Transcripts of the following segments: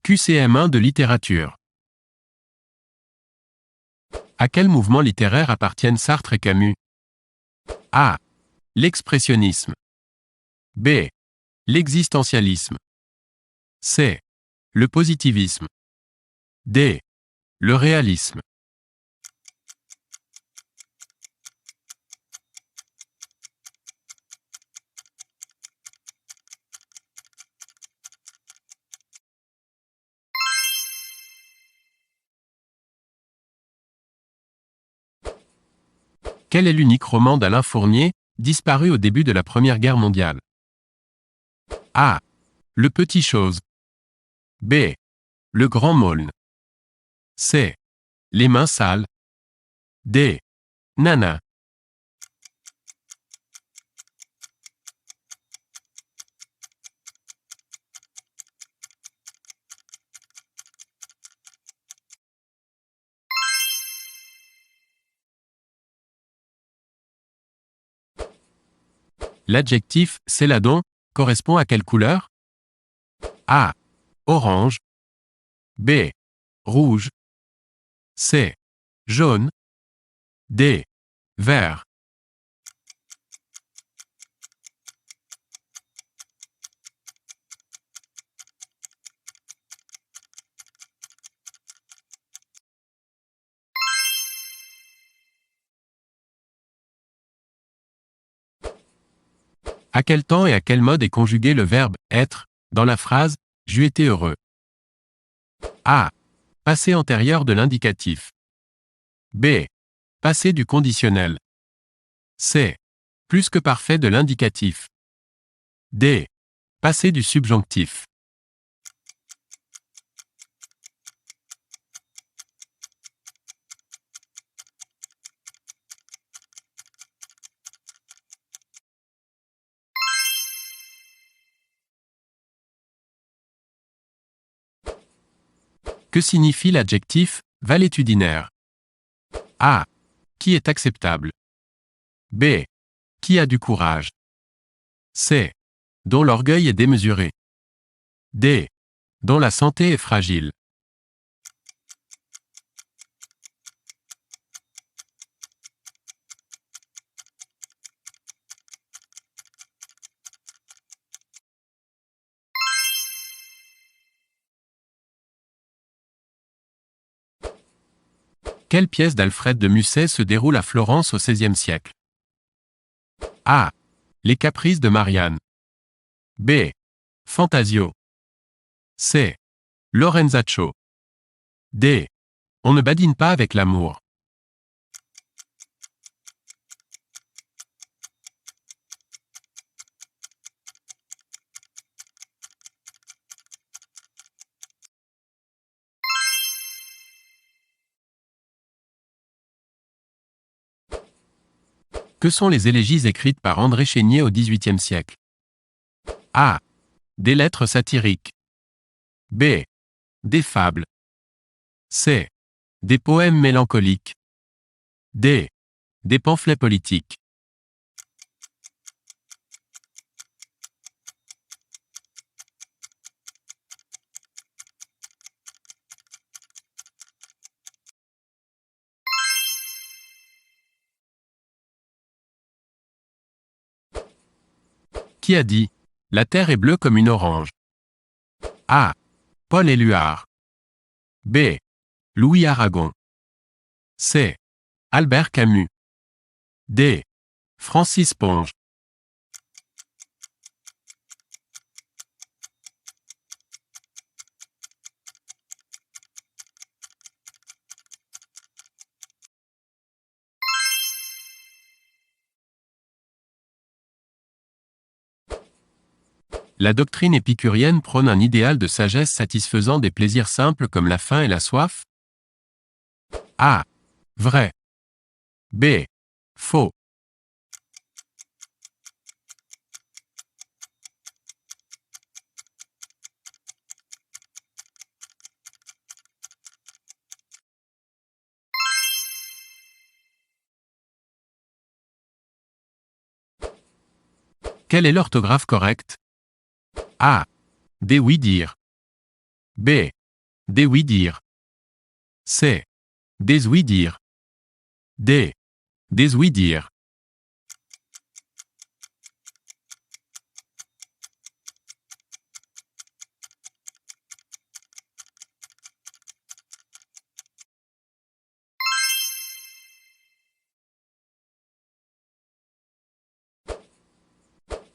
QCM1 de littérature. À quel mouvement littéraire appartiennent Sartre et Camus? A. L'expressionnisme. B. L'existentialisme. C. Le positivisme. D. Le réalisme. Quel est l'unique roman d'Alain Fournier, disparu au début de la Première Guerre mondiale? A. Le Petit Chose. B. Le Grand Maulne. C. Les Mains Sales. D. Nana. L'adjectif « céladon » correspond à quelle couleur? A. Orange. B. Rouge. C. Jaune. D. Vert. À quel temps et à quel mode est conjugué le verbe « être » dans la phrase « j'eus été heureux » ? A. Passé antérieur de l'indicatif. B. Passé du conditionnel. C. Plus que parfait de l'indicatif. D. Passé du subjonctif. Que signifie l'adjectif « valétudinaire » ? A. Qui est acceptable. B. Qui a du courage. C. Dont l'orgueil est démesuré. D. Dont la santé est fragile. Quelle pièce d'Alfred de Musset se déroule à Florence au XVIe siècle? A. Les Caprices de Marianne. B. Fantasio. C. Lorenzaccio. D. On ne badine pas avec l'amour. Que sont les élégies écrites par André Chénier au XVIIIe siècle? A. Des lettres satiriques. B. Des fables. C. Des poèmes mélancoliques. D. Des pamphlets politiques. Qui a dit « La terre est bleue comme une orange » ? A. Paul Éluard. B. Louis Aragon. C. Albert Camus. D. Francis Ponge. La doctrine épicurienne prône un idéal de sagesse satisfaisant des plaisirs simples comme la faim et la soif? A. Vrai. B. Faux. Quelle est l'orthographe correcte? A. Des oui-dire. B. Des oui-dire. C. Des oui-dire. D. Des oui-dire.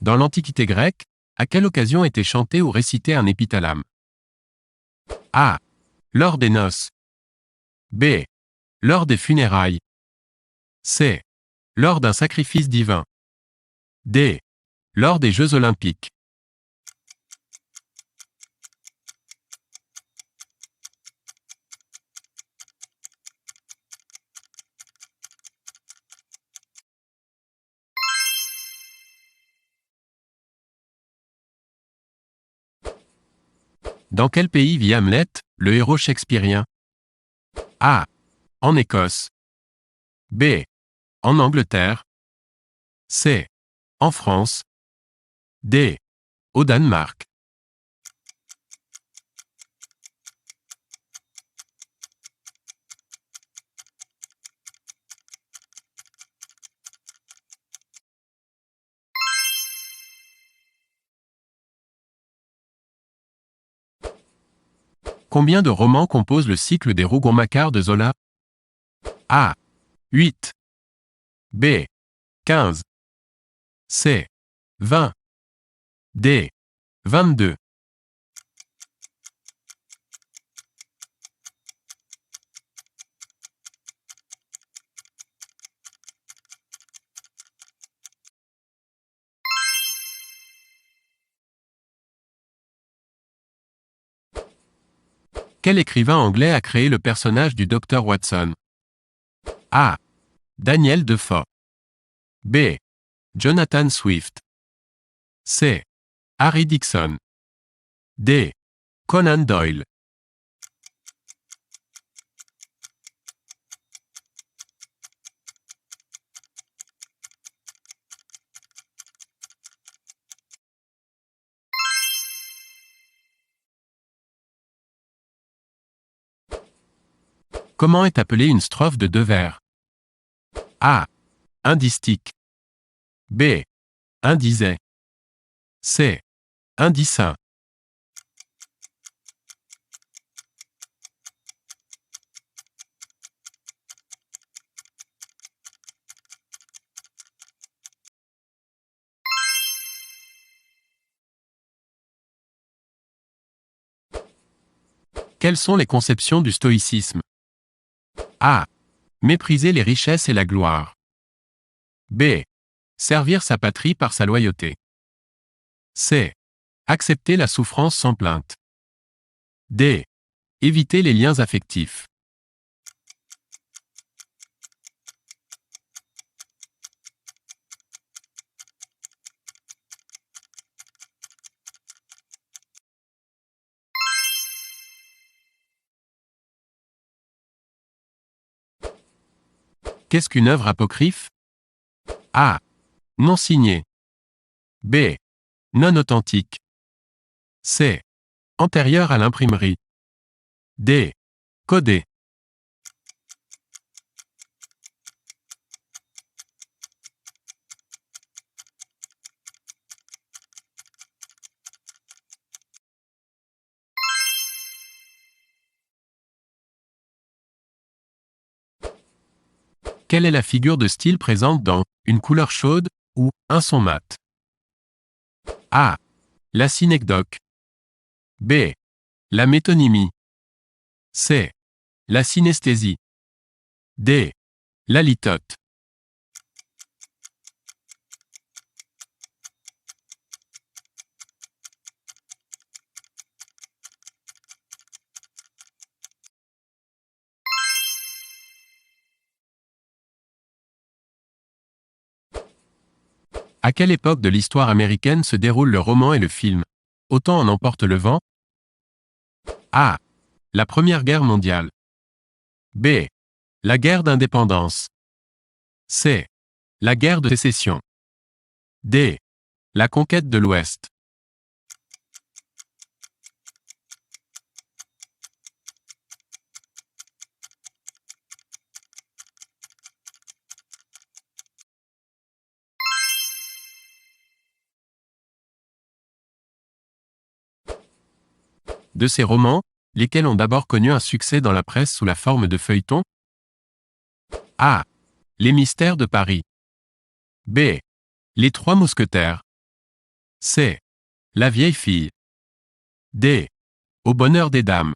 Dans l'Antiquité grecque, à quelle occasion était chanté ou récité un épithalame? A. Lors des noces. B. Lors des funérailles. C. Lors d'un sacrifice divin. D. Lors des Jeux olympiques. Dans quel pays vit Hamlet, le héros shakespearien? A. En Écosse. B. En Angleterre. C. En France. D. Au Danemark. Combien de romans composent le cycle des Rougon-Macquart de Zola? A. 8. B. 15. C. 20. D. 22. Quel écrivain anglais a créé le personnage du Dr Watson? A. Daniel Defoe. B. Jonathan Swift. C. Harry Dixon. D. Conan Doyle. Comment est appelée une strophe de 2 vers? A. Un distique. B. Un disait. C. Un dissin. Quelles sont les conceptions du stoïcisme? A. Mépriser les richesses et la gloire. B. Servir sa patrie par sa loyauté. C. Accepter la souffrance sans plainte. D. Éviter les liens affectifs. Qu'est-ce qu'une œuvre apocryphe? A. Non signée. B. Non authentique. C. Antérieure à l'imprimerie. D. Codée. Quelle est la figure de style présente dans une couleur chaude ou un son mat? A. La synecdoque. B. La métonymie. C. La synesthésie. D. La litote. À quelle époque de l'histoire américaine se déroulent le roman et le film? Autant en emporte le vent. A. La Première Guerre mondiale. B. La guerre d'indépendance. C. La guerre de sécession. D. La conquête de l'Ouest. De ces romans, lesquels ont d'abord connu un succès dans la presse sous la forme de feuilletons? A. Les mystères de Paris. B. Les Trois Mousquetaires. C. La vieille fille. D. Au bonheur des dames.